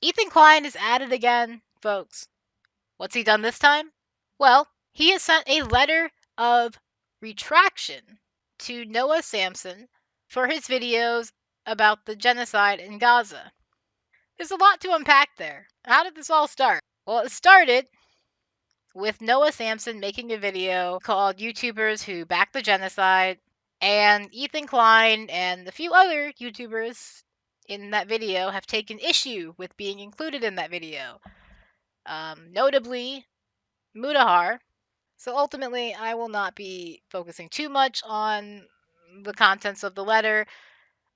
Ethan Klein is at it again, folks. What's he done this time? Well, he has sent a letter of retraction to Noah Samsen for his videos about the genocide in Gaza. There's a lot to unpack there. How did this all start? Well, it started with Noah Samsen making a video called YouTubers Who Back the Genocide, and Ethan Klein and a few other YouTubers in that video have taken issue with being included in that video. Notably, Mudahar. So ultimately, I will not be focusing too much on the contents of the letter.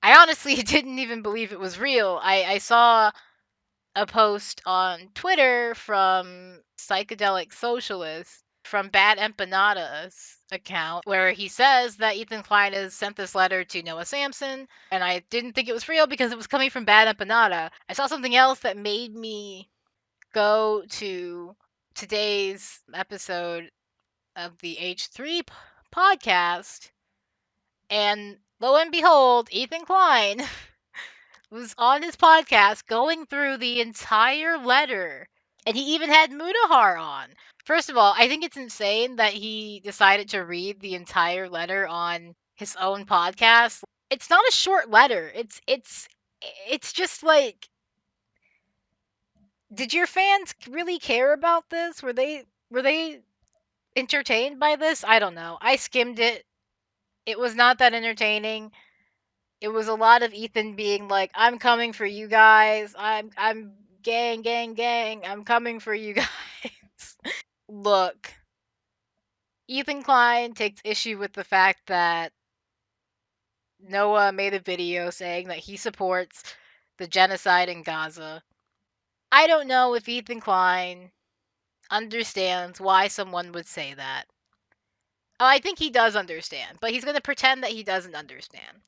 I honestly didn't even believe it was real. I saw a post on Twitter from Psychedelic Socialist from Bad Empanada's account where he says that Ethan Klein has sent this letter to Noah Samsen, and I didn't think it was real because it was coming from Bad Empanada. I saw something else that made me go to today's episode of the H3 podcast, and lo and behold, Ethan Klein was on his podcast going through the entire letter. And he even had Mudahar on. First of all, I think it's insane that he decided to read the entire letter on his own podcast. It's not a short letter. It's just like, did your fans really care about this? Were they entertained by this? I don't know. I skimmed it. It was not that entertaining. It was a lot of Ethan being like, "I'm coming for you guys. I'm gang, gang, gang. I'm coming for you guys." Look, Ethan Klein takes issue with the fact that Noah made a video saying that he supports the genocide in Gaza. I don't know if Ethan Klein understands why someone would say that. Oh, I think he does understand, but he's going to pretend that he doesn't understand.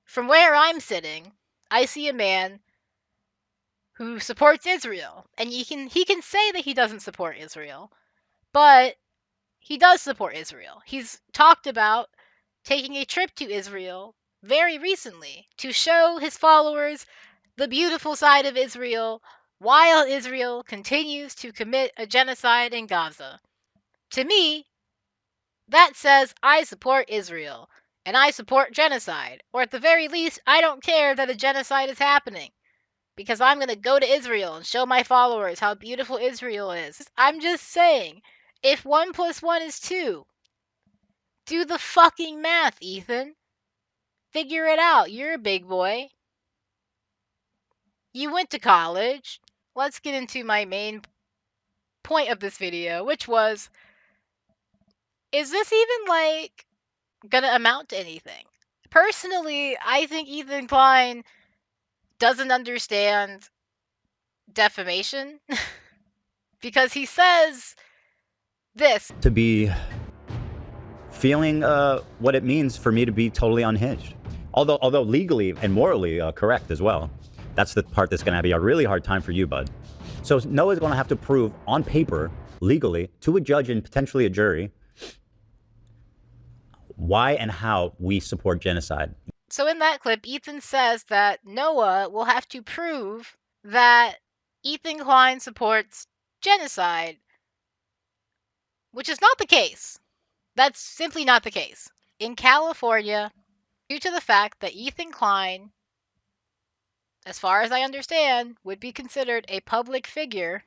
From where I'm sitting, I see a man who supports Israel, and he can say that he doesn't support Israel, but he does support Israel. He's talked about taking a trip to Israel very recently to show his followers the beautiful side of Israel while Israel continues to commit a genocide in Gaza. To me, that says I support Israel and I support genocide, or at the very least, I don't care that a genocide is happening, because I'm going to go to Israel and show my followers how beautiful Israel is. I'm just saying, if 1 plus 1 is 2, do the fucking math, Ethan. Figure it out. You're a big boy. You went to college. Let's get into my main point of this video, which was, is this even, like, gonna amount to anything? Personally, I think Ethan Klein doesn't understand defamation because he says this. To be feeling what it means for me to be totally unhinged. Although legally and morally correct as well. That's the part that's going to be a really hard time for you, bud. So Noah's going to have to prove on paper, legally, to a judge and potentially a jury, why and how we support genocide. So in that clip, Ethan says that Noah will have to prove that Ethan Klein supports genocide, which is not the case. That's simply not the case. In California, due to the fact that Ethan Klein, as far as I understand, would be considered a public figure,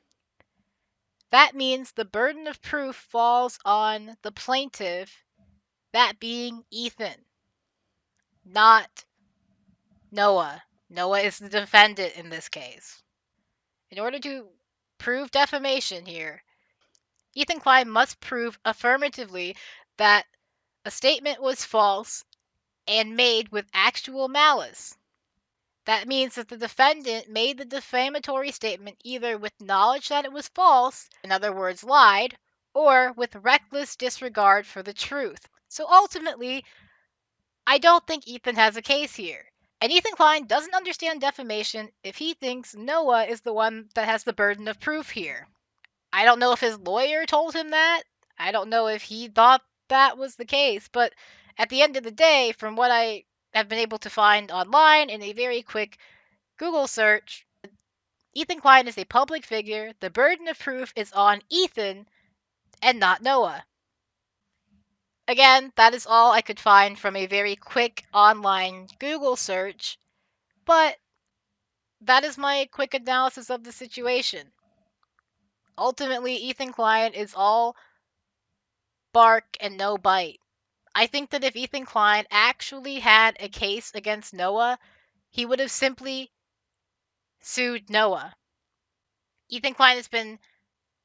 that means the burden of proof falls on the plaintiff, that being Ethan, not Noah. Noah is the defendant in this case. In order to prove defamation here, Ethan Klein must prove affirmatively that a statement was false and made with actual malice. That means that the defendant made the defamatory statement either with knowledge that it was false, in other words, lied, or with reckless disregard for the truth. So ultimately, I don't think Ethan has a case here. And Ethan Klein doesn't understand defamation if he thinks Noah is the one that has the burden of proof here. I don't know if his lawyer told him that. I don't know if he thought that was the case. But at the end of the day, from what I have been able to find online in a very quick Google search, Ethan Klein is a public figure. The burden of proof is on Ethan and not Noah. Again, that is all I could find from a very quick online Google search, but that is my quick analysis of the situation. Ultimately, Ethan Klein is all bark and no bite. I think that if Ethan Klein actually had a case against Noah, he would have simply sued Noah. Ethan Klein has been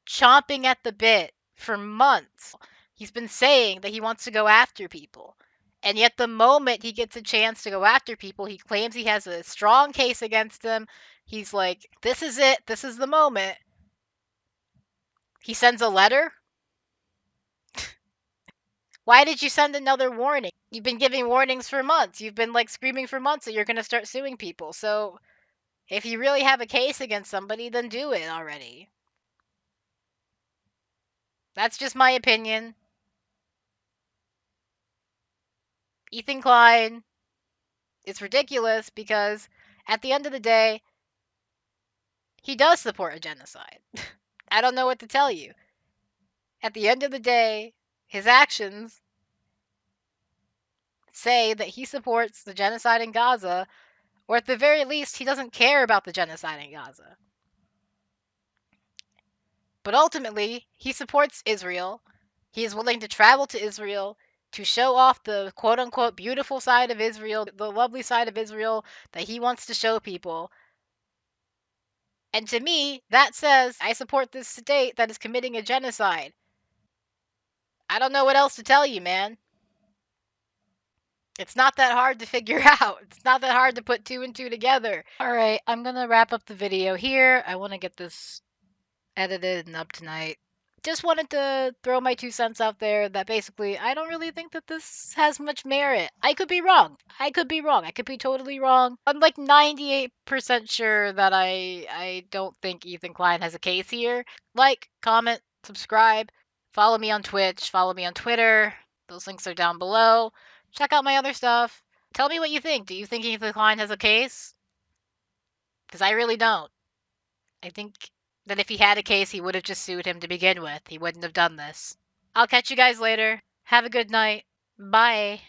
chomping at the bit for months. He's been saying that he wants to go after people. And yet, the moment he gets a chance to go after people, he claims he has a strong case against them. He's like, this is it. This is the moment. He sends a letter. Why did you send another warning? You've been giving warnings for months. You've been like screaming for months that you're going to start suing people. So, if you really have a case against somebody, then do it already. That's just my opinion. Ethan Klein, it's ridiculous because at the end of the day, he does support a genocide. I don't know what to tell you. At the end of the day, his actions say that he supports the genocide in Gaza, or at the very least, he doesn't care about the genocide in Gaza. But ultimately, he supports Israel. He is willing to travel to Israel to show off the quote unquote beautiful side of Israel, the lovely side of Israel that he wants to show people. And to me, that says I support this state that is committing a genocide. I don't know what else to tell you, man. It's not that hard to figure out. It's not that hard to put two and two together. Alright, I'm gonna wrap up the video here. I want to get this edited and up tonight. Just wanted to throw my 2 cents out there that basically I don't really think that this has much merit. I could be wrong. I could be wrong. I could be totally wrong. I'm like 98% sure that I don't think Ethan Klein has a case here. Like, comment, subscribe, follow me on Twitch, follow me on Twitter. Those links are down below. Check out my other stuff. Tell me what you think. Do you think Ethan Klein has a case? Because I really don't. I think that if he had a case, he would have just sued him to begin with. He wouldn't have done this. I'll catch you guys later. Have a good night. Bye.